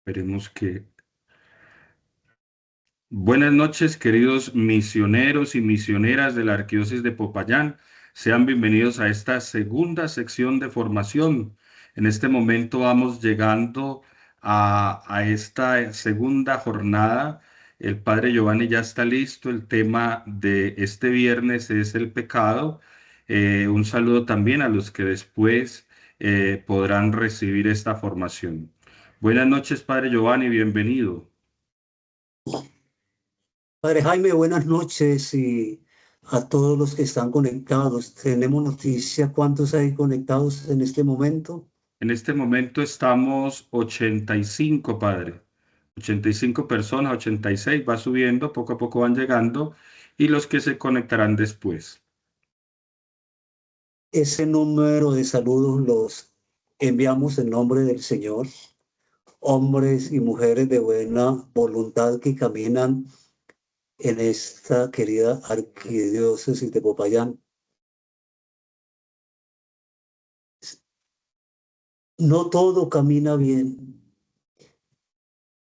Esperemos que... Buenas noches, queridos misioneros y misioneras de la Arquidiócesis de Popayán. Sean bienvenidos a esta segunda sección de formación. En este momento vamos llegando a esta segunda jornada. El Padre Giovanni ya está listo. El tema de este viernes es el pecado. Un saludo también a los que después podrán recibir esta formación. Buenas noches, Padre Giovanni, bienvenido. Padre Jaime, buenas noches y a todos los que están conectados. Tenemos noticia cuántos hay conectados en este momento. En este momento estamos 85, padre. 85 personas, 86, va subiendo, poco a poco van llegando, y los que se conectarán después. Ese número de saludos los enviamos en nombre del Señor, hombres y mujeres de buena voluntad que caminan en esta querida arquidiócesis de Popayán. No todo camina bien.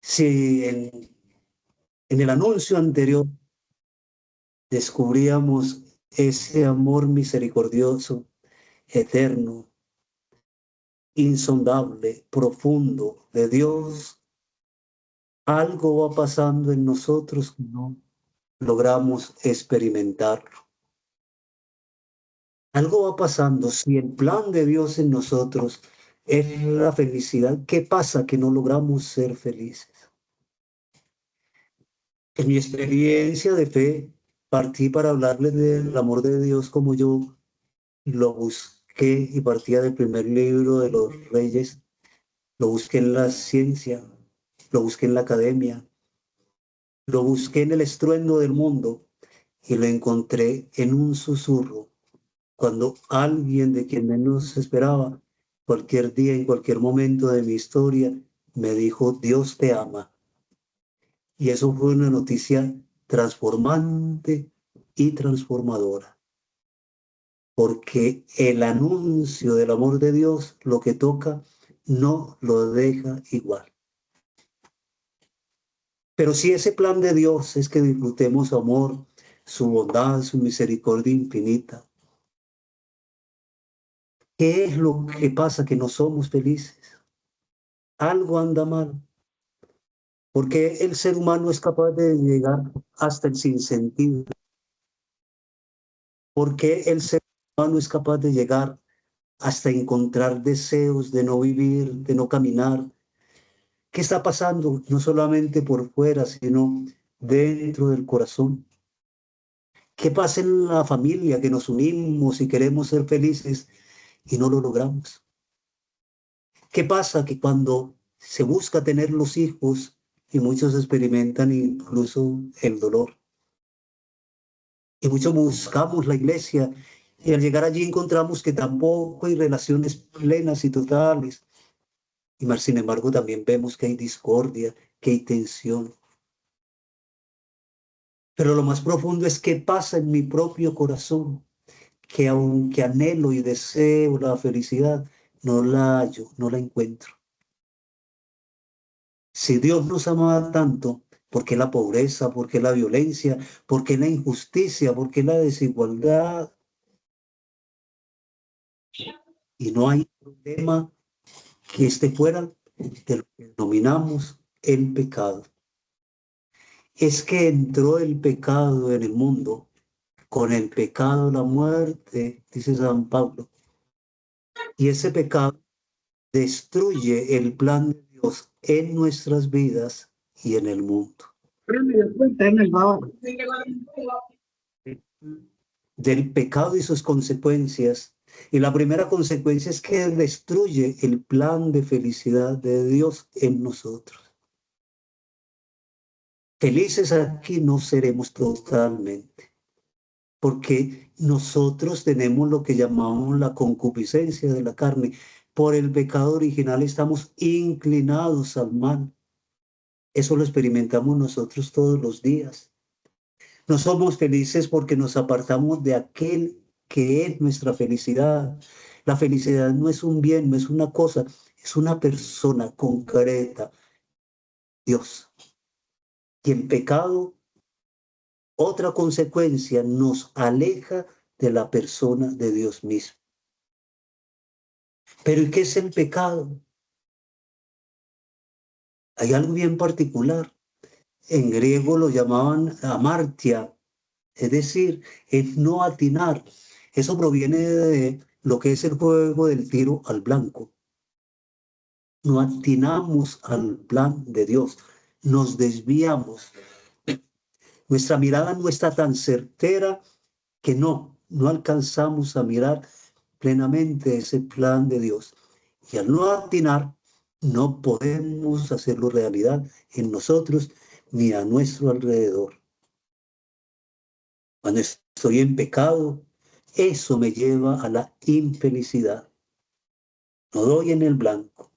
Si en el anuncio anterior descubríamos ese amor misericordioso, eterno, insondable, profundo de Dios, algo va pasando en nosotros que no logramos experimentarlo. Algo va pasando. Si el plan de Dios en nosotros es la felicidad, ¿qué pasa que no logramos ser felices? En mi experiencia de fe, partí para hablarles del amor de Dios como yo lo busqué y partía del primer libro de los Reyes. Lo busqué en la ciencia, lo busqué en la academia, lo busqué en el estruendo del mundo y lo encontré en un susurro. Cuando alguien de quien menos esperaba, cualquier día, en cualquier momento de mi historia, me dijo, Dios te ama. Y eso fue una noticia transformante y transformadora, porque el anuncio del amor de Dios, lo que toca, no lo deja igual. Pero si ese plan de Dios es que disfrutemos su amor, su bondad, su misericordia infinita, ¿qué es lo que pasa que no somos felices? Algo anda mal, porque el ser humano es capaz de llegar hasta el sinsentido, porque el ser humano es capaz de llegar hasta encontrar deseos de no vivir, de no caminar. ¿Qué está pasando? No solamente por fuera, sino dentro del corazón. ¿Qué pasa en la familia? Que nos unimos y queremos ser felices y no lo logramos. ¿Qué pasa? Que cuando se busca tener los hijos y muchos experimentan incluso el dolor. Y muchos buscamos la iglesia y al llegar allí encontramos que tampoco hay relaciones plenas y totales. Y más sin embargo también vemos que hay discordia, que hay tensión. Pero lo más profundo es qué pasa en mi propio corazón, que aunque anhelo y deseo la felicidad, no la hallo, no la encuentro. Si Dios nos amaba tanto, ¿por qué la pobreza? ¿Por qué la violencia? ¿Por qué la injusticia? ¿Por qué la desigualdad? Y no hay problema que esté fuera de lo que denominamos el pecado. Es que entró el pecado en el mundo, con el pecado la muerte, dice San Pablo. Y ese pecado destruye el plan de Dios en nuestras vidas y en el mundo. Del pecado y sus consecuencias. Y la primera consecuencia es que destruye el plan de felicidad de Dios en nosotros. Felices aquí no seremos totalmente, porque nosotros tenemos lo que llamamos la concupiscencia de la carne. Por el pecado original estamos inclinados al mal. Eso lo experimentamos nosotros todos los días. No somos felices porque nos apartamos de aquel que es nuestra felicidad. La felicidad no es un bien, no es una cosa, es una persona concreta. Dios. Y en pecado, otra consecuencia, nos aleja de la persona de Dios mismo. Pero ¿y qué es el pecado? Hay algo bien particular. En griego lo llamaban amartia, es decir, es no atinar. Eso proviene de lo que es el juego del tiro al blanco. No atinamos al plan de Dios, nos desviamos. Nuestra mirada no está tan certera que no alcanzamos a mirar plenamente ese plan de Dios. Y al no atinar, no podemos hacerlo realidad en nosotros ni a nuestro alrededor. Cuando estoy en pecado, eso me lleva a la infelicidad. No doy en el blanco.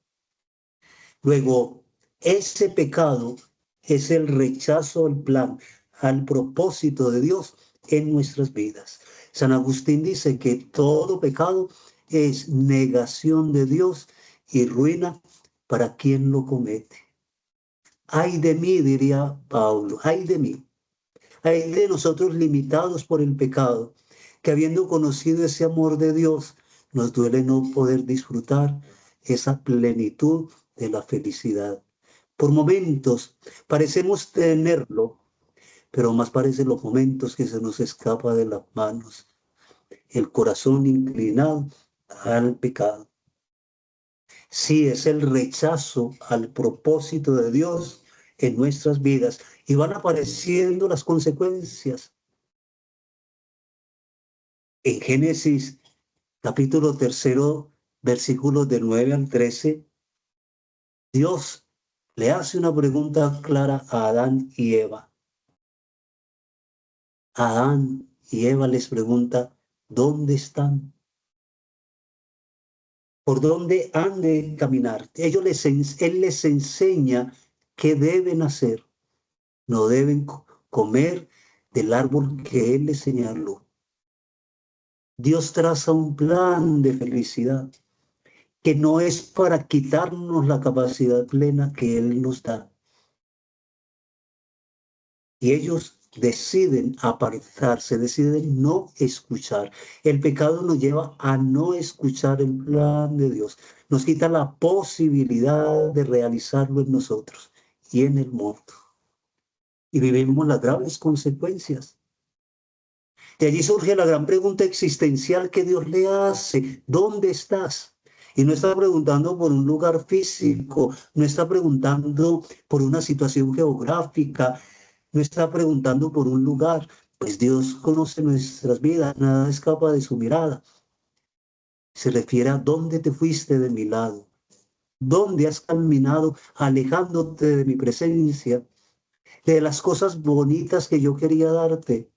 Luego, ese pecado es el rechazo al plan, al propósito de Dios en nuestras vidas. San Agustín dice que todo pecado es negación de Dios y ruina para quien lo comete. Ay de mí, diría Pablo, ay de mí. Ay de nosotros limitados por el pecado, que habiendo conocido ese amor de Dios, nos duele no poder disfrutar esa plenitud de la felicidad. Por momentos parecemos tenerlo, pero más parecen los momentos que se nos escapa de las manos, el corazón inclinado al pecado. Sí, es el rechazo al propósito de Dios en nuestras vidas y van apareciendo las consecuencias. En Génesis capítulo 3, versículos del 9 al 13, Dios le hace una pregunta clara a Adán y Eva. Adán y Eva les pregunta, ¿dónde están? ¿Por dónde han de caminar? Él les enseña qué deben hacer. No deben comer del árbol que Él les señaló. Dios traza un plan de felicidad que no es para quitarnos la capacidad plena que Él nos da. Y ellos deciden apartarse, deciden no escuchar. El pecado nos lleva a no escuchar el plan de Dios. Nos quita la posibilidad de realizarlo en nosotros y en el mundo. Y vivimos las graves consecuencias. De allí surge la gran pregunta existencial que Dios le hace. ¿Dónde estás? Y no está preguntando por un lugar físico, no está preguntando por una situación geográfica, no está preguntando por un lugar, pues Dios conoce nuestras vidas, nada escapa de su mirada. Se refiere a dónde te fuiste de mi lado, dónde has caminado alejándote de mi presencia, de las cosas bonitas que yo quería darte,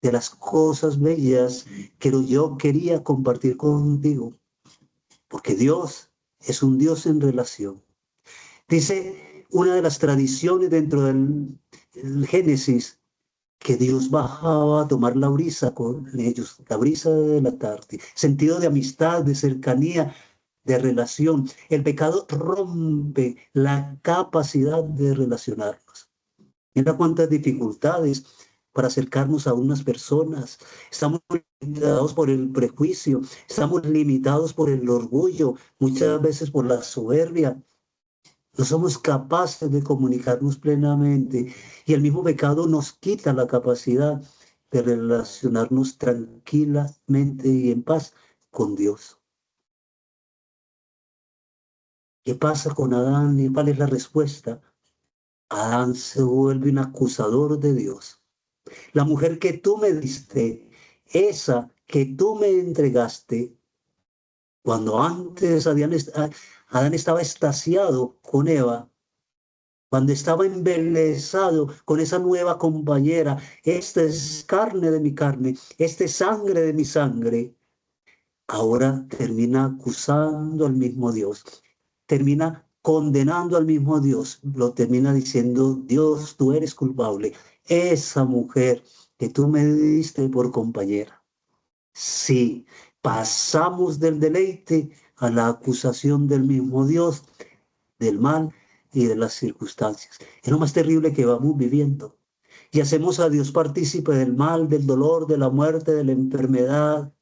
de las cosas bellas que yo quería compartir contigo, porque Dios es un Dios en relación. Dice una de las tradiciones dentro del Génesis que Dios bajaba a tomar la brisa con ellos, la brisa de la tarde, sentido de amistad, de cercanía, de relación. El pecado rompe la capacidad de relacionarnos. Mira cuántas dificultades para acercarnos a unas personas. Estamos limitados por el prejuicio, estamos limitados por el orgullo, muchas veces por la soberbia. No somos capaces de comunicarnos plenamente y el mismo pecado nos quita la capacidad de relacionarnos tranquilamente y en paz con Dios. ¿Qué pasa con Adán y cuál es la respuesta? Adán se vuelve un acusador de Dios. La mujer que tú me diste, esa que tú me entregaste, cuando antes Adán estaba extasiado con Eva, cuando estaba embelesado con esa nueva compañera, esta es carne de mi carne, esta es sangre de mi sangre, ahora termina acusando al mismo Dios, termina condenando al mismo Dios, lo termina diciendo, Dios, tú eres culpable, esa mujer que tú me diste por compañera. Sí, pasamos del deleite a la acusación del mismo Dios, del mal, y de las circunstancias. Es lo más terrible que vamos viviendo. Y hacemos a Dios partícipe del mal, del dolor, de la muerte, de la enfermedad.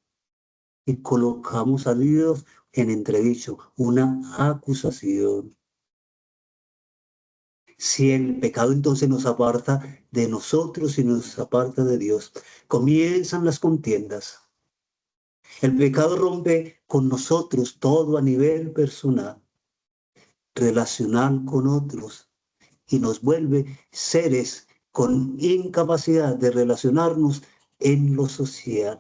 Y colocamos a Dios en entredicho, una acusación. Si el pecado entonces nos aparta de nosotros y nos aparta de Dios, comienzan las contiendas. El pecado rompe con nosotros todo a nivel personal, relacional con otros, y nos vuelve seres con incapacidad de relacionarnos en lo social.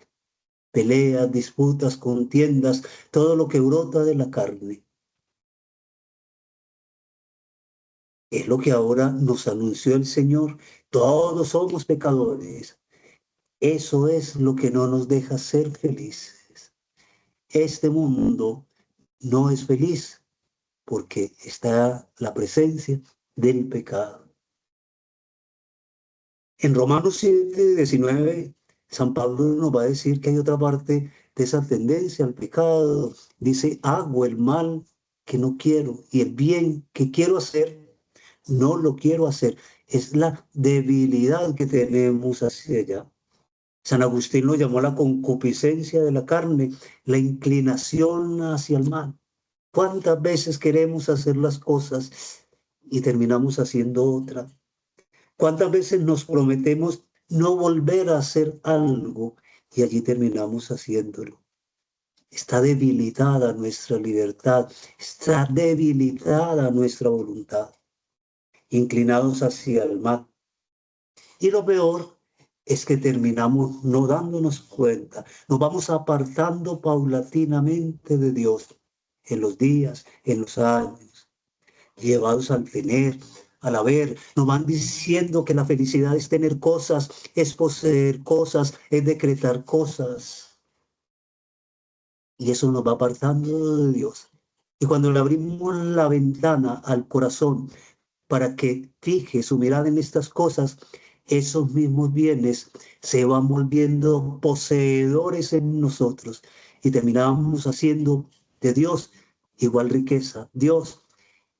Peleas, disputas, contiendas, todo lo que brota de la carne. Es lo que ahora nos anunció el Señor. Todos somos pecadores. Eso es lo que no nos deja ser felices. Este mundo no es feliz porque está la presencia del pecado. En Romanos 7:19, San Pablo nos va a decir que hay otra parte de esa tendencia al pecado. Dice, hago el mal que no quiero y el bien que quiero hacer, no lo quiero hacer. Es la debilidad que tenemos hacia allá. San Agustín lo llamó la concupiscencia de la carne, la inclinación hacia el mal. ¿Cuántas veces queremos hacer las cosas y terminamos haciendo otra? ¿Cuántas veces nos prometemos no volver a hacer algo y allí terminamos haciéndolo? Está debilitada nuestra libertad, está debilitada nuestra voluntad, inclinados hacia el mal. Y lo peor es que terminamos no dándonos cuenta, nos vamos apartando paulatinamente de Dios en los días, en los años, llevados al tener, al haber. Nos van diciendo que la felicidad es tener cosas, es poseer cosas, es decretar cosas. Y eso nos va apartando de Dios. Y cuando le abrimos la ventana al corazón para que fije su mirada en estas cosas, esos mismos bienes se van volviendo poseedores en nosotros y terminamos haciendo de Dios igual riqueza, Dios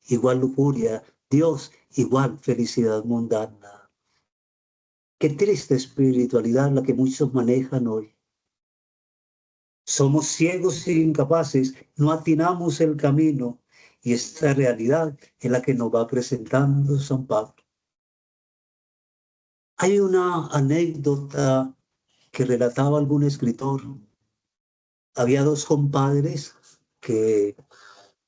igual lujuria, Dios igual felicidad mundana. Qué triste espiritualidad la que muchos manejan hoy. Somos ciegos e incapaces, no atinamos el camino y esta realidad es la que nos va presentando San Pablo. Hay una anécdota que relataba algún escritor. Había dos compadres que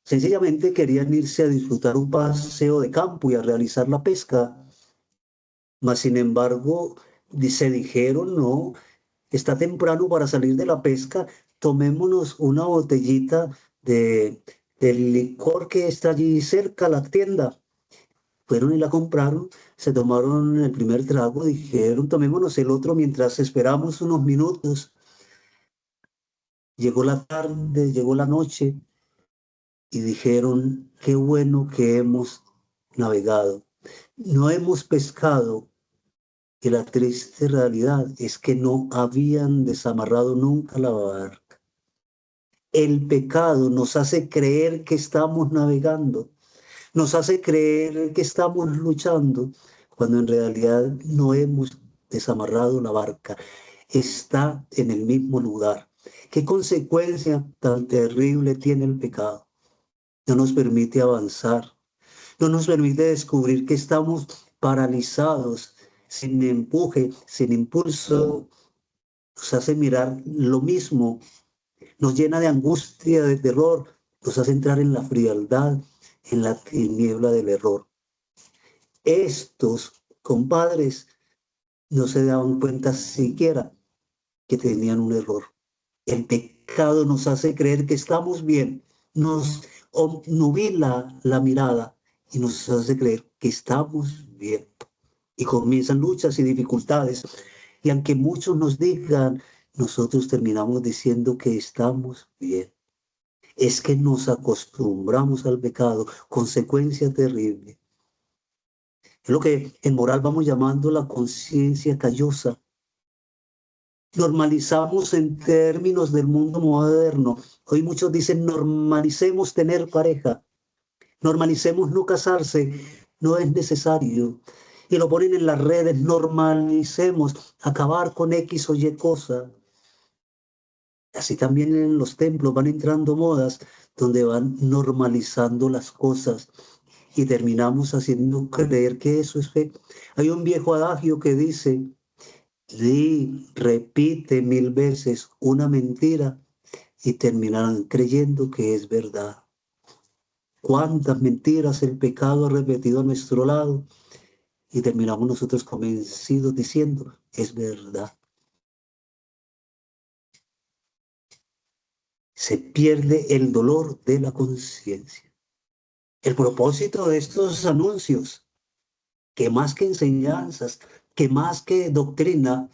sencillamente querían irse a disfrutar un paseo de campo y a realizar la pesca. Mas, sin embargo, se dijeron, no, está temprano para salir de la pesca, tomémonos una botellita del licor que está allí cerca a la tienda. Fueron y la compraron, se tomaron el primer trago, dijeron, tomémonos el otro mientras esperamos unos minutos. Llegó la tarde, llegó la noche y dijeron, qué bueno que hemos navegado. No hemos pescado y la triste realidad es que no habían desamarrado nunca la barca. El pecado nos hace creer que estamos navegando, nos hace creer que estamos luchando, cuando en realidad no hemos desamarrado la barca. Está en el mismo lugar. ¿Qué consecuencia tan terrible tiene el pecado? No nos permite avanzar, no nos permite descubrir que estamos paralizados, sin empuje, sin impulso. Nos hace mirar lo mismo, nos llena de angustia, de terror, nos hace entrar en la frialdad, en la tiniebla del error. Estos compadres no se daban cuenta siquiera que tenían un error. El pecado nos hace creer que estamos bien, nos nubila la mirada y nos hace creer que estamos bien. Y comienzan luchas y dificultades. Y aunque muchos nos digan, nosotros terminamos diciendo que estamos bien. Es que nos acostumbramos al pecado, consecuencia terrible. Es lo que en moral vamos llamando la conciencia callosa. Normalizamos en términos del mundo moderno. Hoy muchos dicen normalicemos tener pareja. Normalicemos no casarse, no es necesario. Y lo ponen en las redes, normalicemos acabar con X o Y cosa. Así también en los templos van entrando modas donde van normalizando las cosas y terminamos haciendo creer que eso es fe. Hay un viejo adagio que dice, repite 1000 veces una mentira y terminarán creyendo que es verdad. ¿Cuántas mentiras el pecado ha repetido a nuestro lado? Y terminamos nosotros convencidos diciendo, es verdad. Se pierde el dolor de la conciencia. El propósito de estos anuncios, que más que enseñanzas, que más que doctrina,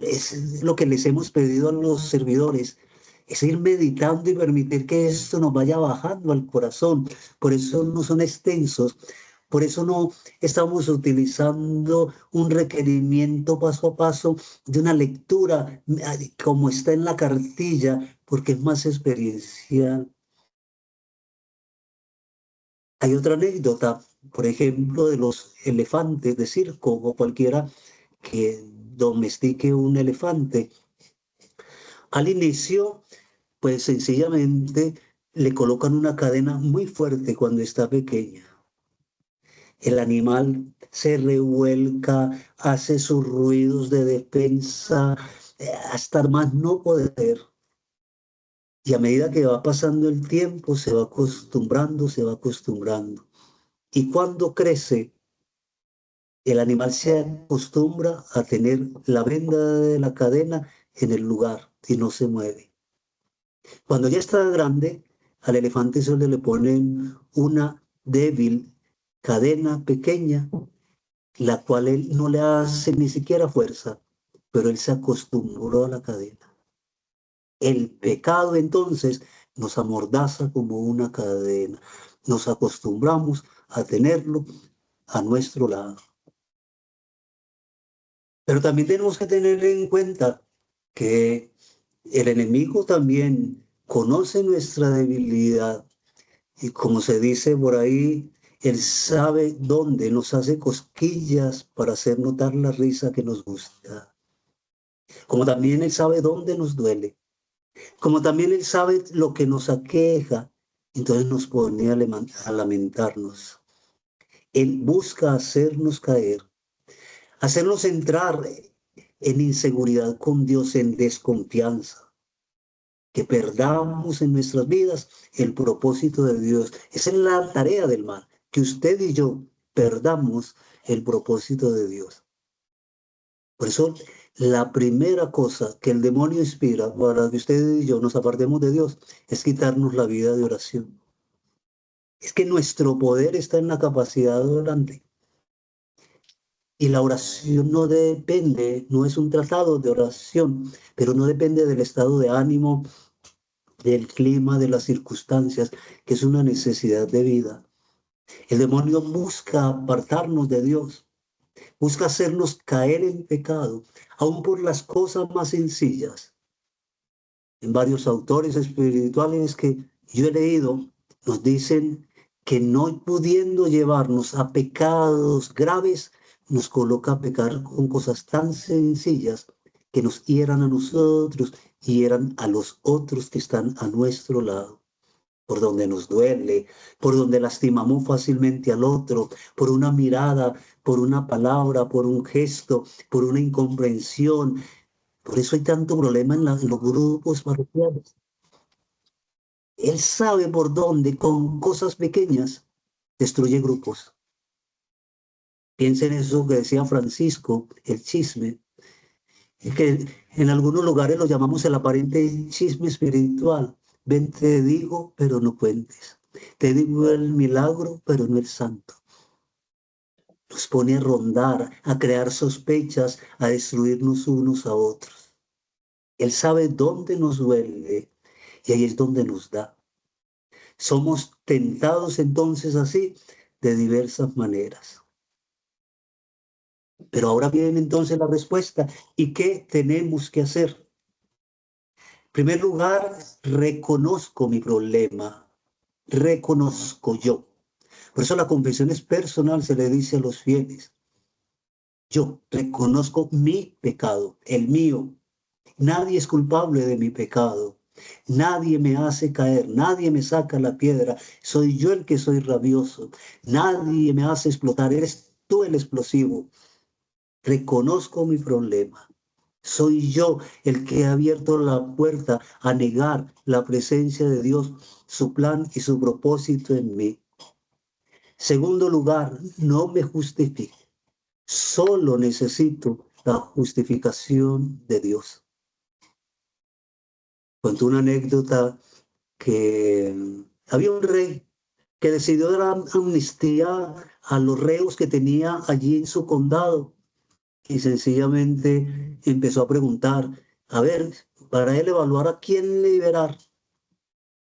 es lo que les hemos pedido a los servidores, es ir meditando y permitir que esto nos vaya bajando al corazón. Por eso no son extensos, por eso no estamos utilizando un requerimiento paso a paso de una lectura como está en la cartilla, porque es más experiencial. Hay otra anécdota, por ejemplo, de los elefantes de circo o cualquiera que domestique un elefante. Al inicio, pues sencillamente le colocan una cadena muy fuerte cuando está pequeña. El animal se revuelca, hace sus ruidos de defensa, hasta más no poder. Y a medida que va pasando el tiempo, se va acostumbrando, se va acostumbrando. Y cuando crece, el animal se acostumbra a tener la venda de la cadena en el lugar y no se mueve. Cuando ya está grande, al elefante solo le ponen una débil cadena pequeña, la cual él no le hace ni siquiera fuerza, pero él se acostumbró a la cadena. El pecado entonces nos amordaza como una cadena. Nos acostumbramos a tenerlo a nuestro lado. Pero también tenemos que tener en cuenta que el enemigo también conoce nuestra debilidad y como se dice por ahí, él sabe dónde nos hace cosquillas para hacer notar la risa que nos gusta. Como también él sabe dónde nos duele. Como también él sabe lo que nos aqueja. Entonces nos pone a lamentarnos. Él busca hacernos caer, hacernos entrar en inseguridad con Dios, en desconfianza, que perdamos en nuestras vidas el propósito de Dios. Esa es la tarea del mal, que usted y yo perdamos el propósito de Dios. Por eso, la primera cosa que el demonio inspira para que usted y yo nos apartemos de Dios es quitarnos la vida de oración. Es que nuestro poder está en la capacidad de orante. Y la oración no depende, no es un tratado de oración, pero no depende del estado de ánimo, del clima, de las circunstancias, que es una necesidad de vida. El demonio busca apartarnos de Dios, busca hacernos caer en pecado, aun por las cosas más sencillas. En varios autores espirituales que yo he leído, nos dicen que no pudiendo llevarnos a pecados graves, nos coloca a pecar con cosas tan sencillas que nos hieran a nosotros y hieran a los otros que están a nuestro lado, por donde nos duele, por donde lastimamos fácilmente al otro, por una mirada, por una palabra, por un gesto, por una incomprensión. Por eso hay tanto problema en los grupos parroquiales. Él sabe por dónde, con cosas pequeñas, destruye grupos. Piensen en eso que decía Francisco, el chisme. Es que en algunos lugares lo llamamos el aparente chisme espiritual. Ven, te digo, pero no cuentes. Te digo el milagro, pero no el santo. Nos pone a rondar, a crear sospechas, a destruirnos unos a otros. Él sabe dónde nos duele y ahí es donde nos da. Somos tentados entonces así de diversas maneras. Pero ahora viene entonces la respuesta. ¿Y qué tenemos que hacer? En primer lugar, reconozco mi problema. Reconozco yo. Por eso la confesión es personal, se le dice a los fieles. Yo reconozco mi pecado, el mío. Nadie es culpable de mi pecado. Nadie me hace caer, nadie me saca la piedra. Soy yo el que soy rabioso. Nadie me hace explotar. Eres tú el explosivo. Reconozco mi problema. Soy yo el que ha abierto la puerta a negar la presencia de Dios, su plan y su propósito en mí. Segundo lugar, no me justifique. Solo necesito la justificación de Dios. Cuento una anécdota que había un rey que decidió dar amnistía a los reos que tenía allí en su condado y sencillamente empezó a preguntar, a ver, para él evaluar a quién liberar.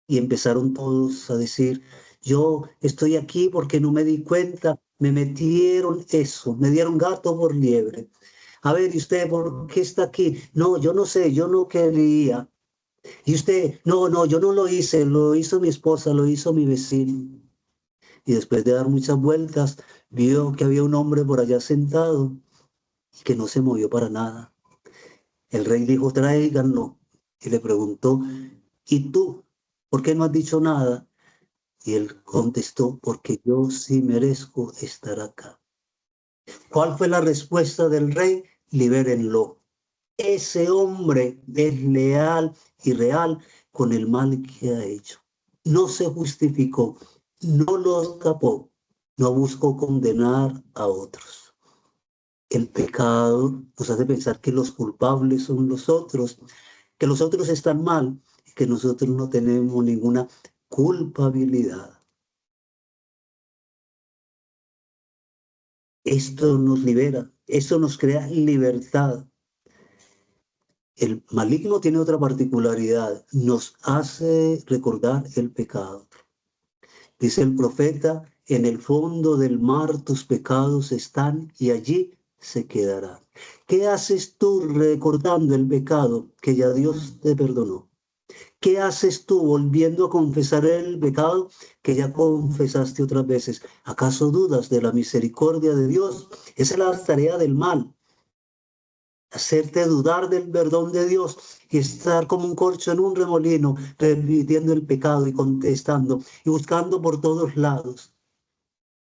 Y empezaron todos a decir, yo estoy aquí porque no me di cuenta, me metieron eso, me dieron gato por liebre. A ver, ¿y usted por qué está aquí? No, yo no sé, yo no quería. Y usted, no, yo no lo hice, lo hizo mi esposa, lo hizo mi vecino. Y después de dar muchas vueltas, vio que había un hombre por allá sentado y que no se movió para nada. El rey dijo, tráiganlo. Y le preguntó, ¿y tú? ¿Por qué no has dicho nada? Y él contestó, porque yo sí merezco estar acá. ¿Cuál fue la respuesta del rey? Libérenlo. Ese hombre es leal y real con el mal que ha hecho. No se justificó, no lo escapó, no buscó condenar a otros. El pecado nos hace pensar que los culpables son los otros, que los otros están mal y que nosotros no tenemos ninguna culpabilidad. Esto nos libera, esto nos crea libertad. El maligno tiene otra particularidad, nos hace recordar el pecado. Dice el profeta, en el fondo del mar tus pecados están y allí se quedarán. ¿Qué haces tú recordando el pecado que ya Dios te perdonó? ¿Qué haces tú volviendo a confesar el pecado que ya confesaste otras veces? ¿Acaso dudas de la misericordia de Dios? Esa es la tarea del mal. Hacerte dudar del perdón de Dios y estar como un corcho en un remolino, repitiendo el pecado y contestando y buscando por todos lados.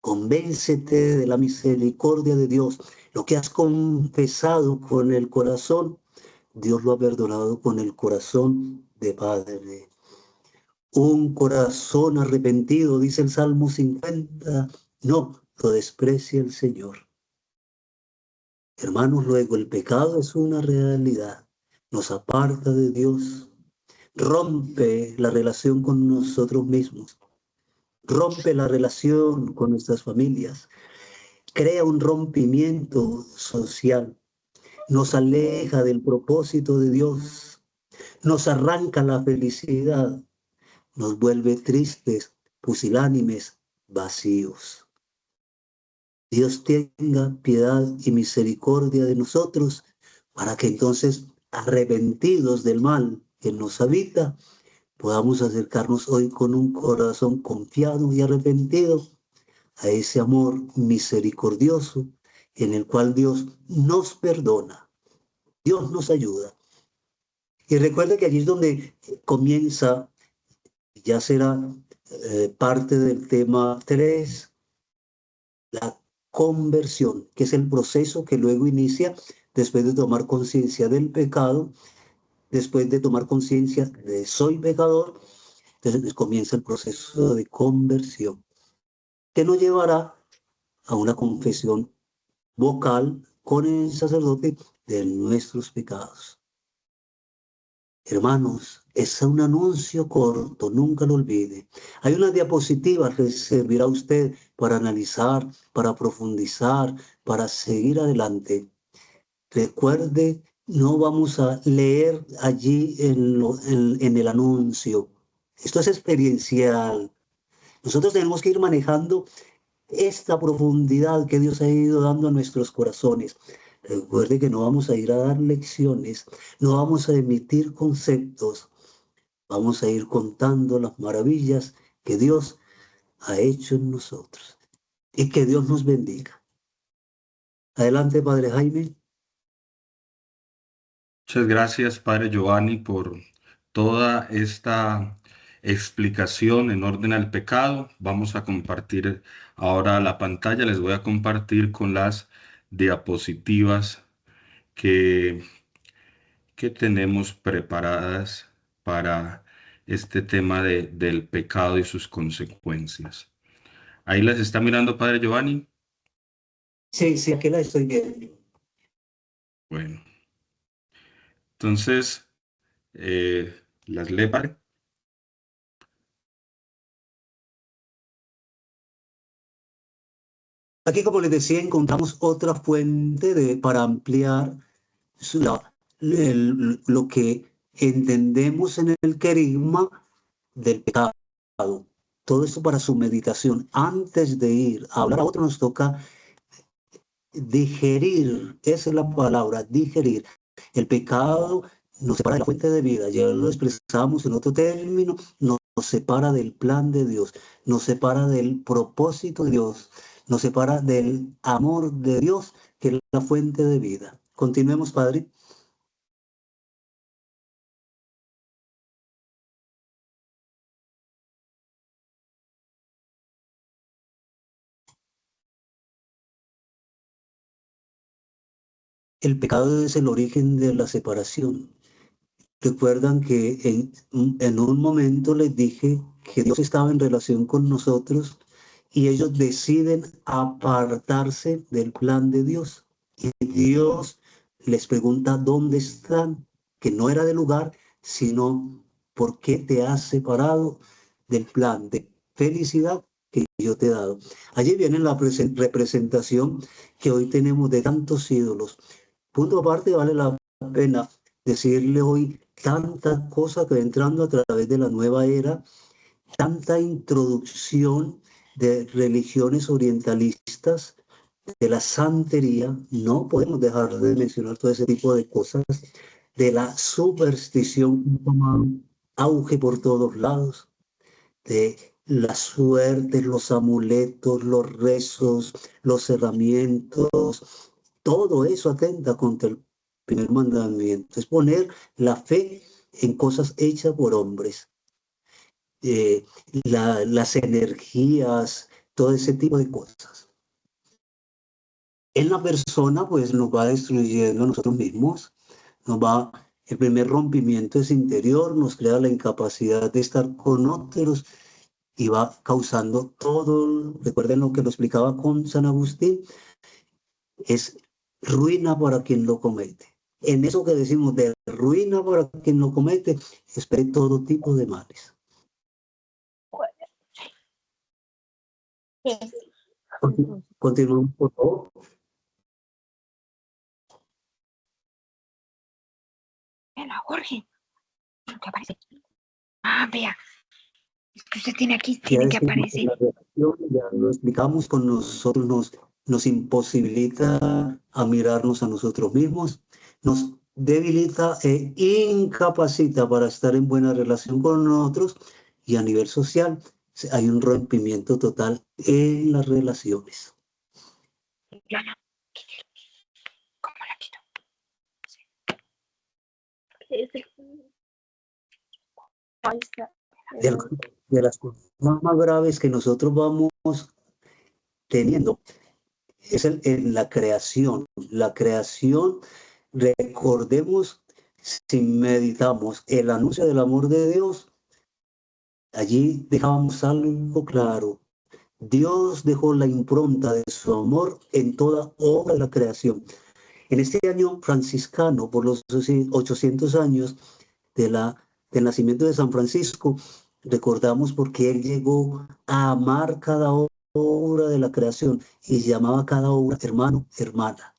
Convéncete de la misericordia de Dios. Lo que has confesado con el corazón, Dios lo ha perdonado con el corazón de Padre. Un corazón arrepentido, dice el Salmo 50, no lo desprecia el Señor. Hermanos, luego el pecado es una realidad, nos aparta de Dios, rompe la relación con nosotros mismos, rompe la relación con nuestras familias, crea un rompimiento social, nos aleja del propósito de Dios, nos arranca la felicidad, nos vuelve tristes, pusilánimes, vacíos. Dios tenga piedad y misericordia de nosotros para que entonces, arrepentidos del mal que nos habita, podamos acercarnos hoy con un corazón confiado y arrepentido a ese amor misericordioso en el cual Dios nos perdona, Dios nos ayuda. Y recuerde que allí es donde comienza, ya será parte del tema 3, la conversión, que es el proceso que luego inicia después de tomar conciencia del pecado, después de tomar conciencia de soy pecador, entonces comienza el proceso de conversión, que nos llevará a una confesión vocal con el sacerdote de nuestros pecados. Hermanos, es un anuncio corto, nunca lo olvide. Hay una diapositiva que servirá a usted para analizar, para profundizar, para seguir adelante. Recuerde, no vamos a leer allí en el anuncio. Esto es experiencial. Nosotros tenemos que ir manejando esta profundidad que Dios ha ido dando a nuestros corazones. Recuerde que no vamos a ir a dar lecciones, no vamos a emitir conceptos, vamos a ir contando las maravillas que Dios ha hecho en nosotros. Y que Dios nos bendiga. Adelante, Padre Jaime. Muchas gracias, Padre Giovanni, por toda esta explicación en orden al pecado. Vamos a compartir ahora la pantalla. Les voy a compartir con las diapositivas que, que tenemos preparadas para este tema del pecado y sus consecuencias. Ahí las está mirando, Padre Giovanni. Sí, sí, aquí la estoy viendo. Bueno, entonces, las lee, Padre. Aquí, como les decía, encontramos otra fuente para ampliar lo que entendemos en el querigma del pecado. Todo esto para su meditación. Antes de ir a hablar a otro, nos toca digerir, esa es la palabra, digerir. El pecado nos separa de la fuente de vida, ya lo expresamos en otro término, nos separa del plan de Dios, nos separa del propósito de Dios, nos separa del amor de Dios, que es la fuente de vida. Continuemos, Padre. El pecado es el origen de la separación. Recuerdan que en un momento les dije que Dios estaba en relación con nosotros y ellos deciden apartarse del plan de Dios. Y Dios les pregunta dónde están, que no era del lugar, sino por qué te has separado del plan de felicidad que yo te he dado. Allí viene la representación que hoy tenemos de tantos ídolos. Punto aparte, vale la pena decirle hoy tanta cosa que va entrando a través de la nueva era, tanta introducción de religiones orientalistas, de la santería, no podemos dejar de mencionar todo ese tipo de cosas, de la superstición que ha tomado auge por todos lados, de la suerte, los amuletos, los rezos, los herramientas, todo eso atenta contra el primer mandamiento. Es poner la fe en cosas hechas por hombres, eh, las energías, todo ese tipo de cosas. En la persona, pues nos va destruyendo a nosotros mismos, el primer rompimiento es interior, nos crea la incapacidad de estar con otros y va causando todo, recuerden lo que lo explicaba con San Agustín, es ruina para quien lo comete. En eso que decimos de ruina para quien lo comete, espere todo tipo de males. Continuamos, por favor. Jorge, ¿qué aparece? Ah, vea. Es que usted tiene aquí, tiene que aparecer. La relación, ya lo explicamos, con nosotros nos imposibilita a mirarnos a nosotros mismos, nos debilita e incapacita para estar en buena relación con nosotros, y a nivel social hay un rompimiento total en las relaciones. ¿Cómo la quito? De las cosas más graves que nosotros vamos teniendo es en la creación. La creación, recordemos, si meditamos el anuncio del amor de Dios, allí dejábamos algo claro. Dios dejó la impronta de su amor en toda obra de la creación. En este año franciscano, por los 800 años del nacimiento de San Francisco, recordamos porque él llegó a amar cada obra de la creación y llamaba a cada obra hermano, hermana.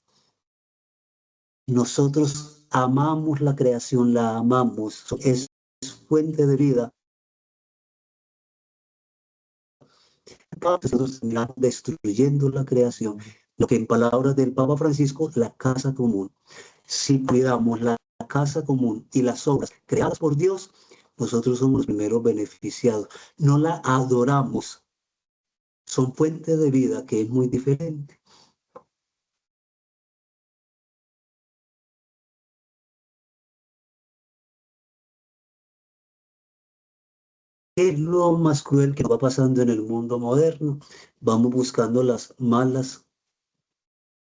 Nosotros amamos la creación, la amamos, es fuente de vida. Nosotros terminamos destruyendo la creación, lo que en palabras del Papa Francisco, la casa común. Si cuidamos la casa común y las obras creadas por Dios, nosotros somos los primeros beneficiados. No la adoramos, son fuente de vida, que es muy diferente. ¿Qué es lo más cruel que va pasando en el mundo moderno? Vamos buscando las malas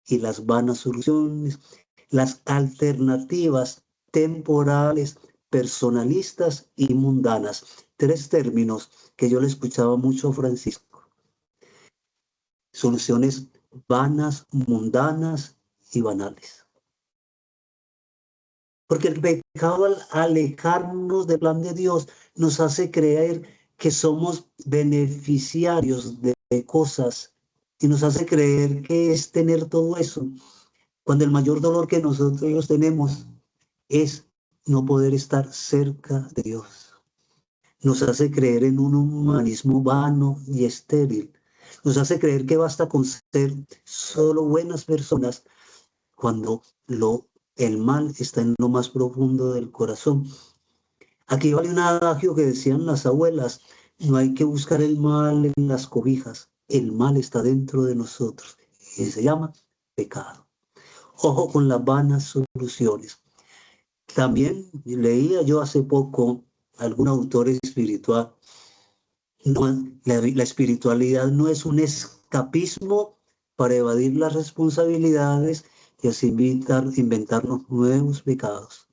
y las vanas soluciones, las alternativas temporales, personalistas y mundanas. Tres términos que yo le escuchaba mucho a Francisco. Soluciones vanas, mundanas y banales. Porque el pecado, al alejarnos del plan de Dios, nos hace creer que somos beneficiarios de cosas y nos hace creer que es tener todo eso, cuando el mayor dolor que nosotros tenemos es no poder estar cerca de Dios. Nos hace creer en un humanismo vano y estéril. Nos hace creer que basta con ser solo buenas personas cuando el mal está en lo más profundo del corazón. Aquí vale un adagio que decían las abuelas: no hay que buscar el mal en las cobijas, el mal está dentro de nosotros y se llama pecado. Ojo con las vanas soluciones. También leía yo hace poco algún autor espiritual. No, la espiritualidad no es un escapismo para evadir las responsabilidades y así inventarnos nuevos pecados.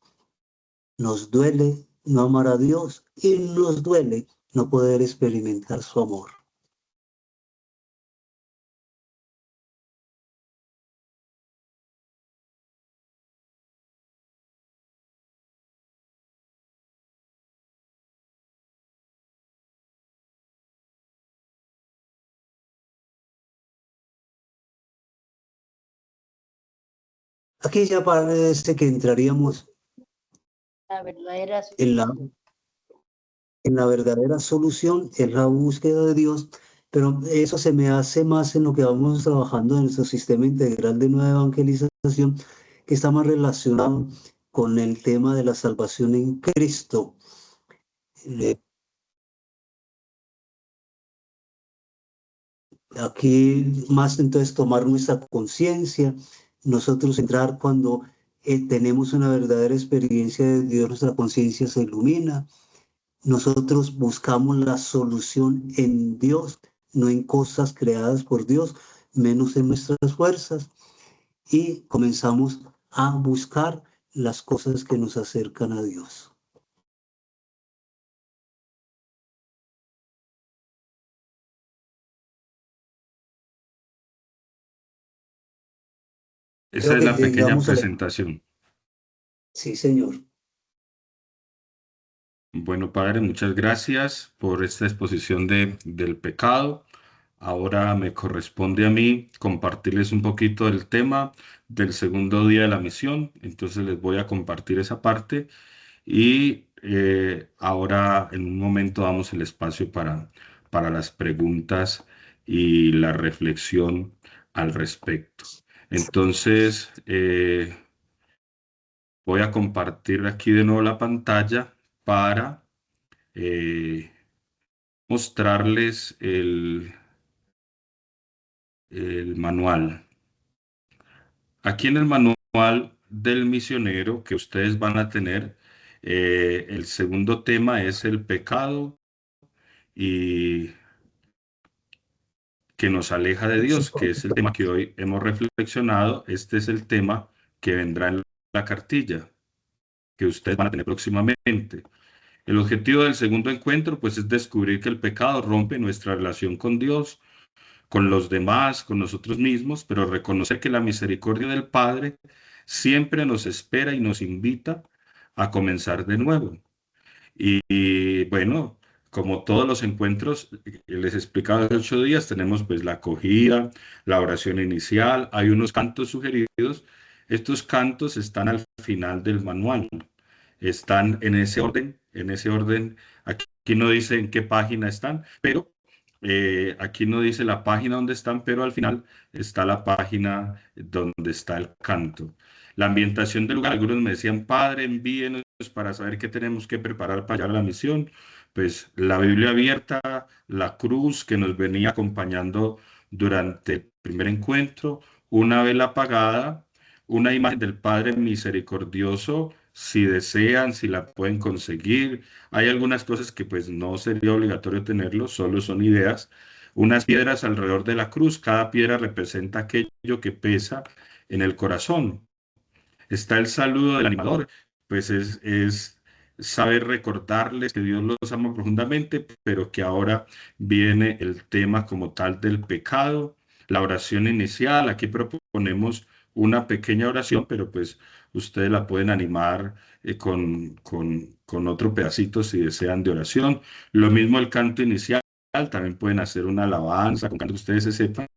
Nos duele no amar a Dios y nos duele no poder experimentar su amor. Aquí ya parece que entraríamos en la verdadera solución, en la búsqueda de Dios, pero eso se me hace más en lo que vamos trabajando en nuestro sistema integral de nueva evangelización, que está más relacionado con el tema de la salvación en Cristo. Aquí más entonces tomar nuestra conciencia, nosotros entrar cuando tenemos una verdadera experiencia de Dios, nuestra conciencia se ilumina. Nosotros buscamos la solución en Dios, no en cosas creadas por Dios, menos en nuestras fuerzas, y comenzamos a buscar las cosas que nos acercan a Dios. Esa Creo es que la pequeña llegamos a la... presentación. Sí, señor. Bueno, Padre, muchas gracias por esta exposición del pecado. Ahora me corresponde a mí compartirles un poquito del tema del segundo día de la misión. Entonces les voy a compartir esa parte y ahora en un momento damos el espacio para las preguntas y la reflexión al respecto. Entonces, voy a compartir aquí de nuevo la pantalla para eh, mostrarles el manual. Aquí en el manual del misionero que ustedes van a tener, el segundo tema es el pecado y que nos aleja de Dios, que es el tema que hoy hemos reflexionado. Este es el tema que vendrá en la cartilla que ustedes van a tener próximamente. El objetivo del segundo encuentro, pues, es descubrir que el pecado rompe nuestra relación con Dios, con los demás, con nosotros mismos, pero reconocer que la misericordia del Padre siempre nos espera y nos invita a comenzar de nuevo. Y bueno, como todos los encuentros, les he explicado hace 8 días, tenemos pues la acogida, la oración inicial, hay unos cantos sugeridos. Estos cantos están al final del manual, están en ese orden, en ese orden. Aquí no dice en qué página están, pero aquí no dice la página donde están, pero al final está la página donde está el canto. La ambientación del lugar, algunos me decían: Padre, envíenos para saber qué tenemos que preparar para allá la misión. pues la Biblia abierta, la cruz que nos venía acompañando durante el primer encuentro, una vela apagada, una imagen del Padre misericordioso, si desean, si la pueden conseguir. Hay algunas cosas que pues no sería obligatorio tenerlo, solo son ideas. Unas piedras alrededor de la cruz, cada piedra representa aquello que pesa en el corazón. Está el saludo del animador, pues es saber recordarles que Dios los ama profundamente, pero que ahora viene el tema como tal del pecado, la oración inicial. Aquí proponemos una pequeña oración, pero pues ustedes la pueden animar con otro pedacito si desean de oración. Lo mismo el canto inicial. También pueden hacer una alabanza con canto que ustedes se sepan,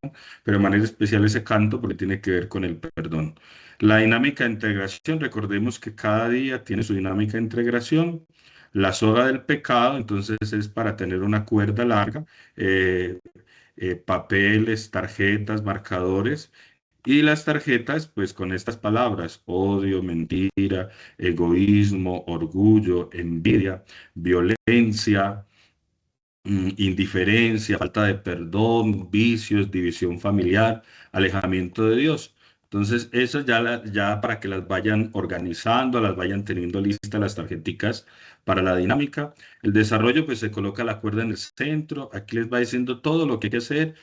pero de manera especial ese canto porque tiene que ver con el perdón. La dinámica de integración, recordemos que cada día tiene su dinámica de integración. La soga del pecado, entonces es para tener una cuerda larga, eh, papeles, tarjetas, marcadores. Y las tarjetas, pues con estas palabras: odio, mentira, egoísmo, orgullo, envidia, violencia, indiferencia, falta de perdón, vicios, división familiar, alejamiento de Dios. Entonces, eso ya, ya para que las vayan organizando, las vayan teniendo listas las tarjeticas para la dinámica. El desarrollo, pues se coloca la cuerda en el centro. Aquí les va diciendo todo lo que hay que hacer.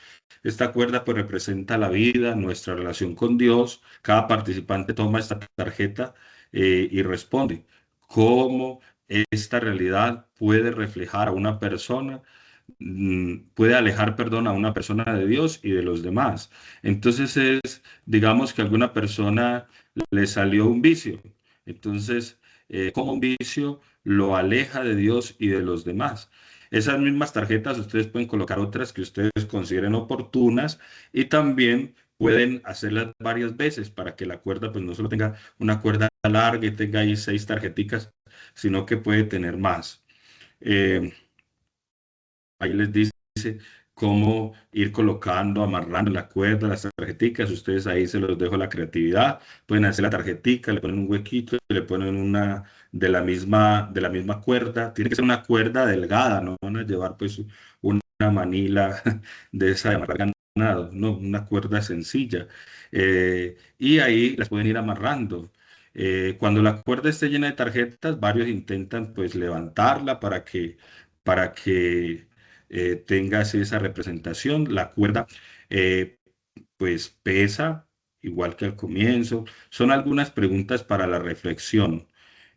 Esta cuerda pues representa la vida, nuestra relación con Dios. Cada participante toma esta tarjeta y responde cómo esta realidad puede reflejar a una persona, puede alejar, perdón, a una persona de Dios y de los demás. Entonces es, digamos que a alguna persona le salió un vicio. Entonces, como un vicio lo aleja de Dios y de los demás. Esas mismas tarjetas ustedes pueden colocar otras que ustedes consideren oportunas y también pueden hacerlas varias veces para que la cuerda pues no solo tenga una cuerda larga y tenga ahí 6 tarjeticas, sino que puede tener más. Eh, Ahí les dice cómo ir colocando, amarrando la cuerda, las tarjeticas. Ustedes ahí se los dejo la creatividad. Pueden hacer la tarjetica, le ponen un huequito y le ponen una de la misma cuerda. Tiene que ser una cuerda delgada, no van a llevar pues una manila de esa de amarrar ganado, no, una cuerda sencilla. Y ahí las pueden ir amarrando. Cuando la cuerda esté llena de tarjetas, varios intentan pues levantarla para que tengas esa representación. La cuerda eh, pues pesa igual que al comienzo. Son algunas preguntas para la reflexión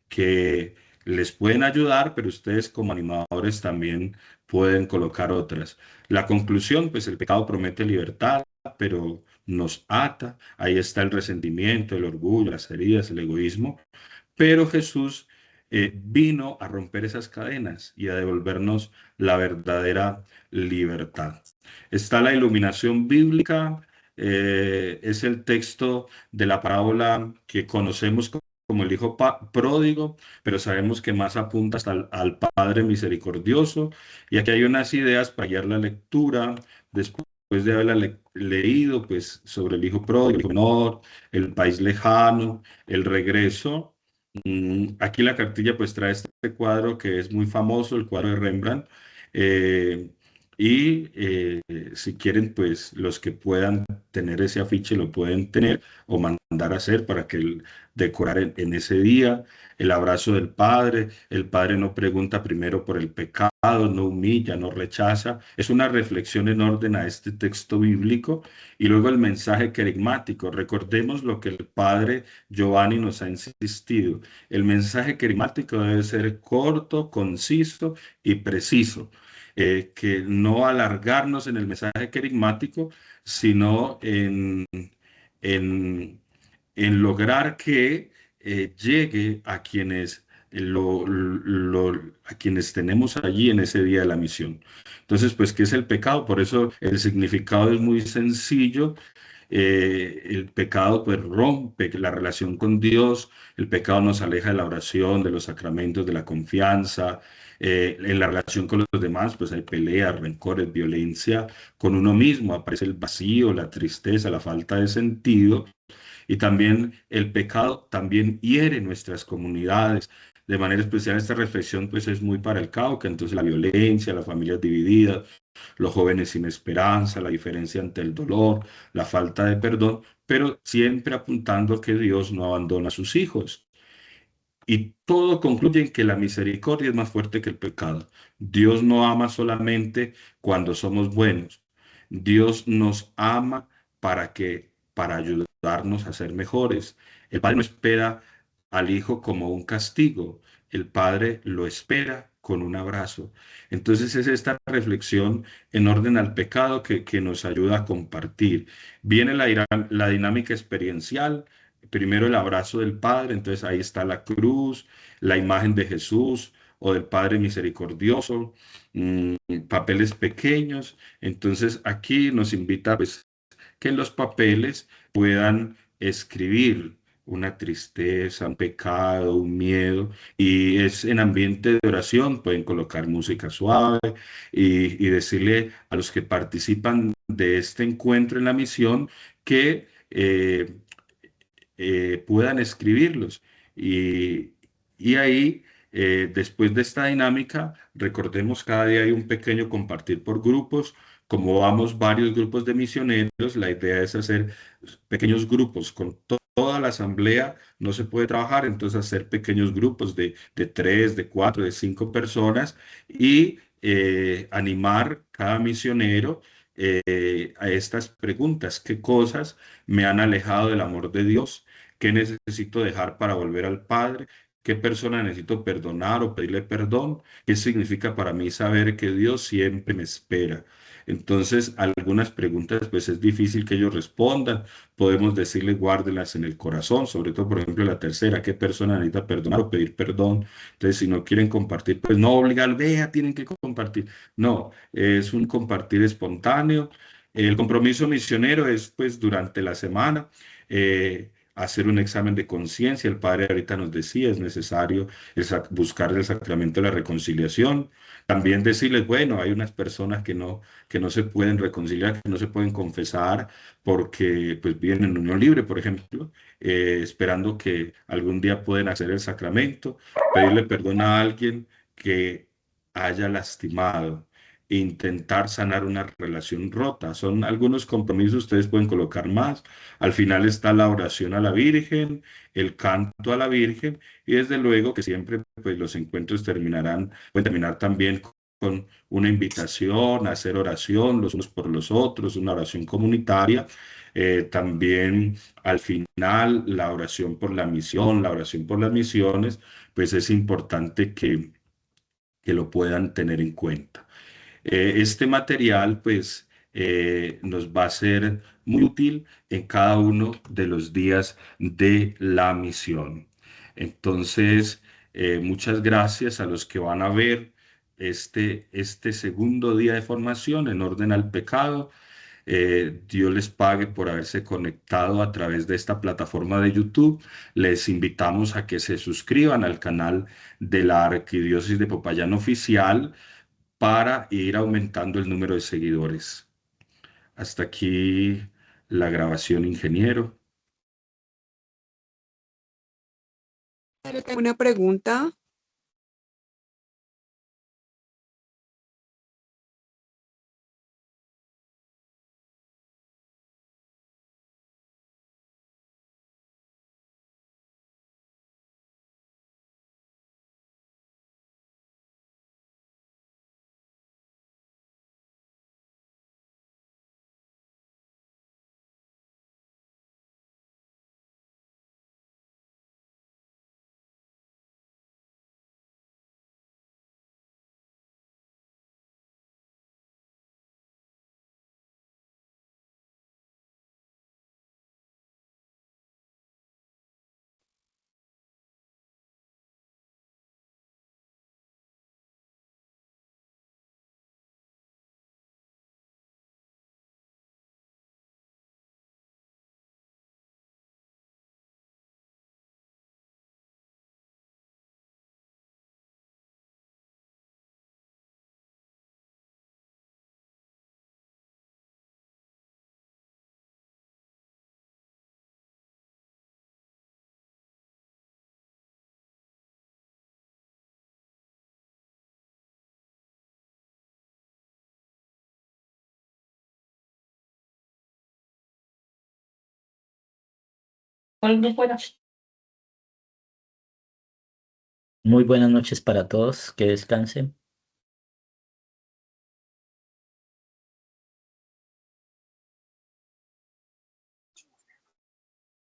que les pueden ayudar, pero ustedes como animadores también pueden colocar otras. La conclusión, pues el pecado promete libertad, pero nos ata. Ahí está el resentimiento, el orgullo, las heridas, el egoísmo. Pero Jesús vino a romper esas cadenas y a devolvernos la verdadera libertad. Está la iluminación bíblica, es el texto de la parábola que conocemos como el hijo pródigo, pero sabemos que más apunta hasta al Padre misericordioso. Y aquí hay unas ideas para guiar la lectura. Después de haberla leído, pues sobre el hijo pródigo, el hijo menor, el país lejano, el regreso. Aquí la cartilla pues trae este cuadro que es muy famoso, el cuadro de Rembrandt. eh, y si quieren, pues los que puedan tener ese afiche lo pueden tener o mandar a hacer para que decorar en ese día. El abrazo del Padre. El Padre no pregunta primero por el pecado, no humilla, no rechaza. Es una reflexión en orden a este texto bíblico. Y luego el mensaje querigmático. Recordemos lo que el Padre Giovanni nos ha insistido. El mensaje querigmático debe ser corto, conciso y preciso. Que no alargarnos en el mensaje querigmático, sino en, en lograr que llegue a quienes a quienes tenemos allí en ese día de la misión. Entonces, pues, ¿qué es el pecado? Por eso el significado es muy sencillo. El pecado pues rompe la relación con Dios. El pecado nos aleja de la oración, de los sacramentos, de la confianza. En la relación con los demás pues hay peleas, rencores, violencia. Con uno mismo aparece el vacío, la tristeza, la falta de sentido. Y también el pecado también hiere nuestras comunidades, de manera especial esta reflexión pues es muy para el Cauca, entonces la violencia, las familias divididas, los jóvenes sin esperanza, la diferencia ante el dolor, la falta de perdón, pero siempre apuntando a que Dios no abandona a sus hijos. Y todo concluye en que la misericordia es más fuerte que el pecado. Dios no ama solamente cuando somos buenos. Dios nos ama para ayudarnos a ser mejores. El Padre no espera al Hijo como un castigo. El Padre lo espera con un abrazo. Entonces es esta reflexión en orden al pecado que nos ayuda a compartir. Viene la dinámica experiencial. Primero el abrazo del Padre, entonces ahí está la cruz, la imagen de Jesús o del Padre misericordioso, mm, papeles pequeños. Entonces aquí nos invita pues, que en los papeles puedan escribir una tristeza, un pecado, un miedo, y es en ambiente de oración, pueden colocar música suave y decirle a los que participan de este encuentro en la misión que puedan escribirlos. Y, y ahí, después de esta dinámica, recordemos, cada día hay un pequeño compartir por grupos. Como vamos varios grupos de misioneros, la idea es hacer pequeños grupos. Con toda la asamblea no se puede trabajar, entonces hacer pequeños grupos de tres, de cuatro, de cinco personas y animar cada misionero a estas preguntas. ¿Qué cosas me han alejado del amor de Dios? ¿Qué necesito dejar para volver al Padre? ¿Qué persona necesito perdonar o pedirle perdón? ¿Qué significa para mí saber que Dios siempre me espera? Entonces, algunas preguntas, pues es difícil que ellos respondan. Podemos decirles, guárdelas en el corazón, sobre todo, por ejemplo, la tercera, ¿qué persona necesita perdonar o pedir perdón? Entonces, si no quieren compartir, pues no obligar, vea, tienen que compartir. No, es un compartir espontáneo. El compromiso misionero es, pues, durante la semana. Hacer un examen de conciencia. El padre ahorita nos decía, es necesario buscar el sacramento de la reconciliación. También decirles, bueno, hay unas personas que no se pueden reconciliar, que no se pueden confesar porque pues viven en unión libre, por ejemplo, esperando que algún día pueden hacer el sacramento, pedirle perdón a alguien que haya lastimado, intentar sanar una relación rota. Son algunos compromisos, ustedes pueden colocar más. Al final está la oración a la Virgen, el canto a la Virgen y desde luego que siempre pues, los encuentros pueden terminar también con una invitación a hacer oración los unos por los otros, una oración comunitaria. También al final la oración por la misión, la oración por las misiones, pues es importante que lo puedan tener en cuenta. Este material, pues, nos va a ser muy útil en cada uno de los días de la misión. Entonces, muchas gracias a los que van a ver este segundo día de formación en orden al pecado. Dios les pague por haberse conectado a través de esta plataforma de YouTube. Les invitamos a que se suscriban al canal de la Arquidiócesis de Popayán Oficial para ir aumentando el número de seguidores. Hasta aquí la grabación, ingeniero. Pero tengo una pregunta. Muy buenas noches para todos, que descansen.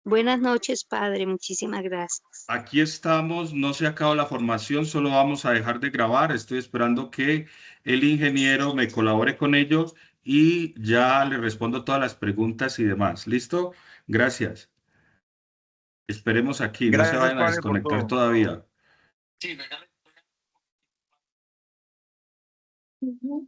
Buenas noches, padre. Muchísimas gracias. Aquí estamos, no se acabó la formación, solo vamos a dejar de grabar. Estoy esperando que el ingeniero me colabore con ellos y ya le respondo todas las preguntas y demás. ¿Listo? Gracias. Esperemos aquí, no se Gracias, vayan a padre, por desconectar todo. todavía. Ujú.